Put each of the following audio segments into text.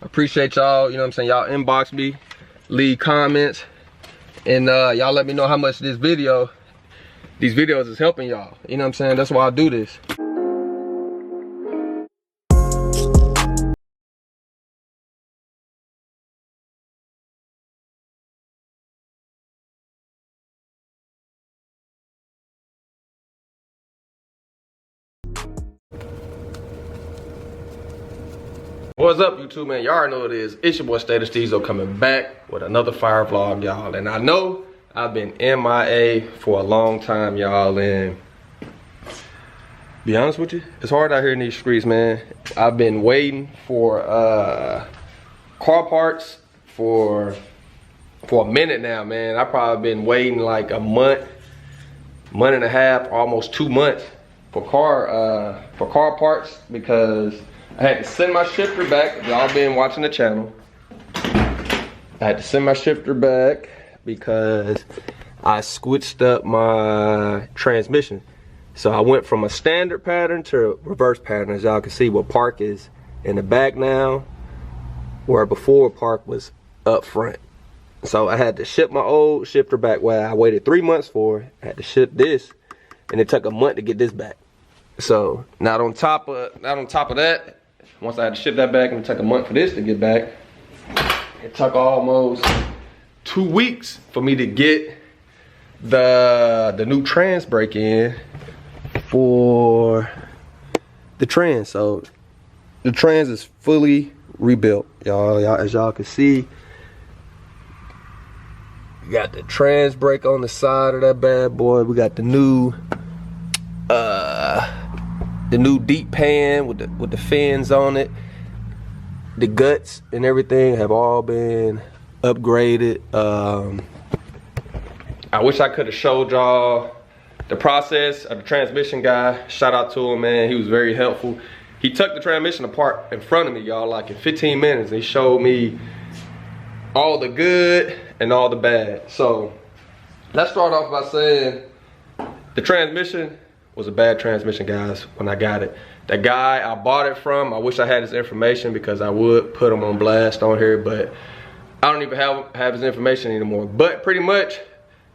Appreciate y'all, you know what I'm saying? Y'all inbox me, leave comments, and y'all let me know how much these videos is helping y'all. You know what I'm saying? That's why I do this. What's up, YouTube, man? Y'all already know what it is. It's your boy Status Steezo coming back with another fire vlog, y'all. And I know I've been MIA for a long time, y'all, and be honest with you, it's hard out here in these streets, man. I've been waiting for car parts for a minute now, man. I've probably been waiting like a month and a half, almost 2 months for car parts, because I had to send my shifter back. If y'all been watching the channel, I had to send my shifter back because I switched up my transmission. So I went from a standard pattern to a reverse pattern. As y'all can see, where park is in the back now, where before park was up front. So I had to ship my old shifter back, where I waited 3 months for. I had to ship this, and it took a month to get this back. So not on top of that, once I had to ship that back and it took a month for this to get back, it took almost 2 weeks for me to get the new trans brake in for the trans. So the trans is fully rebuilt, y'all. As y'all can see, we got the trans brake on the side of that bad boy. We got the new deep pan with the fins on it. The guts and everything have all been upgraded. I wish I could have showed y'all the process of the transmission guy. Shout out to him, man. He was very helpful. He took the transmission apart in front of me, y'all, like in 15 minutes. He showed me all the good and all the bad. So let's start off by saying the transmission was a bad transmission, guys, when I got it. The guy I bought it from, I wish I had his information because I would put him on blast on here, but I don't even have his information anymore. But pretty much,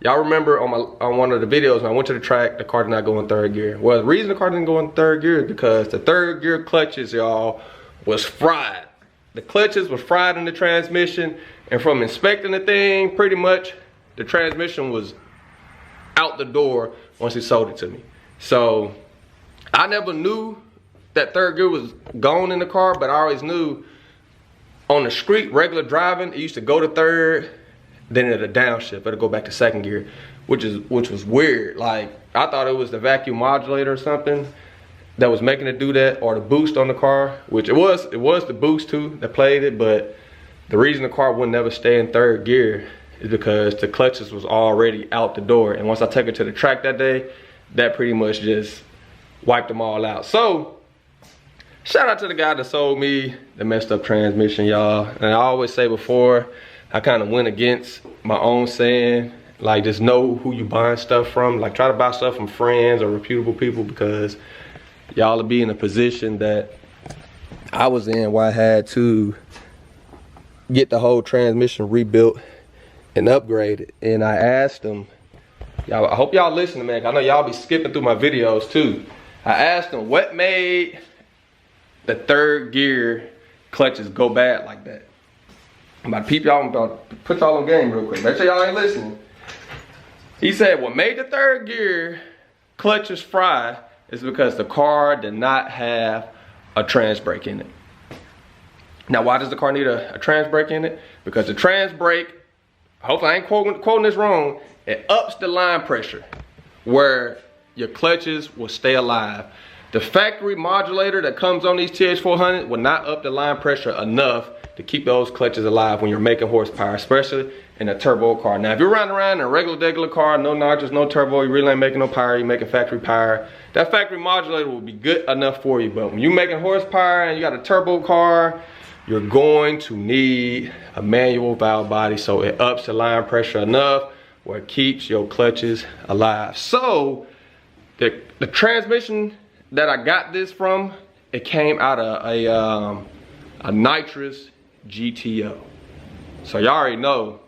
y'all remember on one of the videos when I went to the track, the car did not go in third gear. Well, the reason the car didn't go in third gear is because the third gear clutches, y'all, was fried. The clutches were fried in the transmission, and from inspecting the thing, pretty much the transmission was out the door once he sold it to me. So I never knew that third gear was gone in the car, but I always knew on the street, regular driving, it used to go to third, then it'd downshift, it'd go back to second gear, which was weird. Like, I thought it was the vacuum modulator or something that was making it do that, or the boost on the car, which it was the boost too that played it. But the reason the car would never stay in third gear is because the clutches was already out the door, and once I took it to the track that day, that pretty much just wiped them all out. So shout out to the guy that sold me the messed up transmission, y'all. And I always say before, I kind of went against my own saying, like, just know who you buying stuff from. Like, try to buy stuff from friends or reputable people, because y'all will be in a position that I was in, where I had to get the whole transmission rebuilt and upgraded. And I asked them, y'all, I hope y'all listening, man. I know y'all be skipping through my videos too. I asked them what made the third gear clutches go bad like that. I'm about to peep y'all, I'm about to put y'all on game real quick. Make sure y'all ain't listening. He said what made the third gear clutches fry is because the car did not have a trans brake in it. Now, why does the car need a trans brake in it? Because the trans brake, hopefully I ain't quoting this wrong, it ups the line pressure where your clutches will stay alive. The factory modulator that comes on these TH400 will not up the line pressure enough to keep those clutches alive when you're making horsepower, especially in a turbo car. Now, if you're riding around in a regular car, no notches, no turbo, you really ain't making no power, you're making factory power, that factory modulator will be good enough for you. But when you're making horsepower and you got a turbo car, you're going to need a manual valve body so it ups the line pressure enough where it keeps your clutches alive. So the transmission that I got this from, it came out of a nitrous GTO. So y'all already know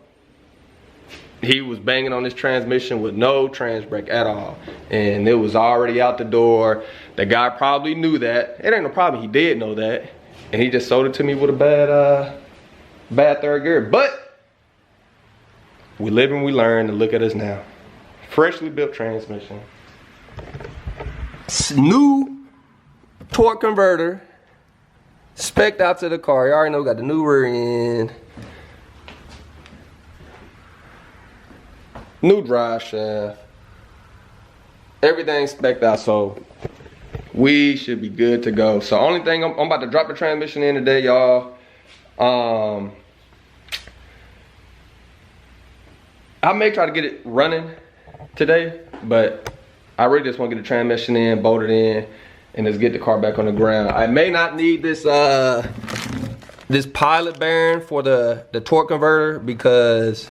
he was banging on this transmission with no trans brake at all. And it was already out the door. The guy probably knew that. It ain't no problem, he did know that. And he just sold it to me with a bad third gear. But we live and we learn, and look at us now. Freshly built transmission. New torque converter. Spec'd out to the car. You already know we got the new rear end. New drive shaft. Everything spec'd out, so we should be good to go. So only thing, I'm about to drop the transmission in today, y'all. I may try to get it running today, but I really just want to get the transmission in, bolt it in, and just get the car back on the ground. I may not need this this pilot bearing for the torque converter, because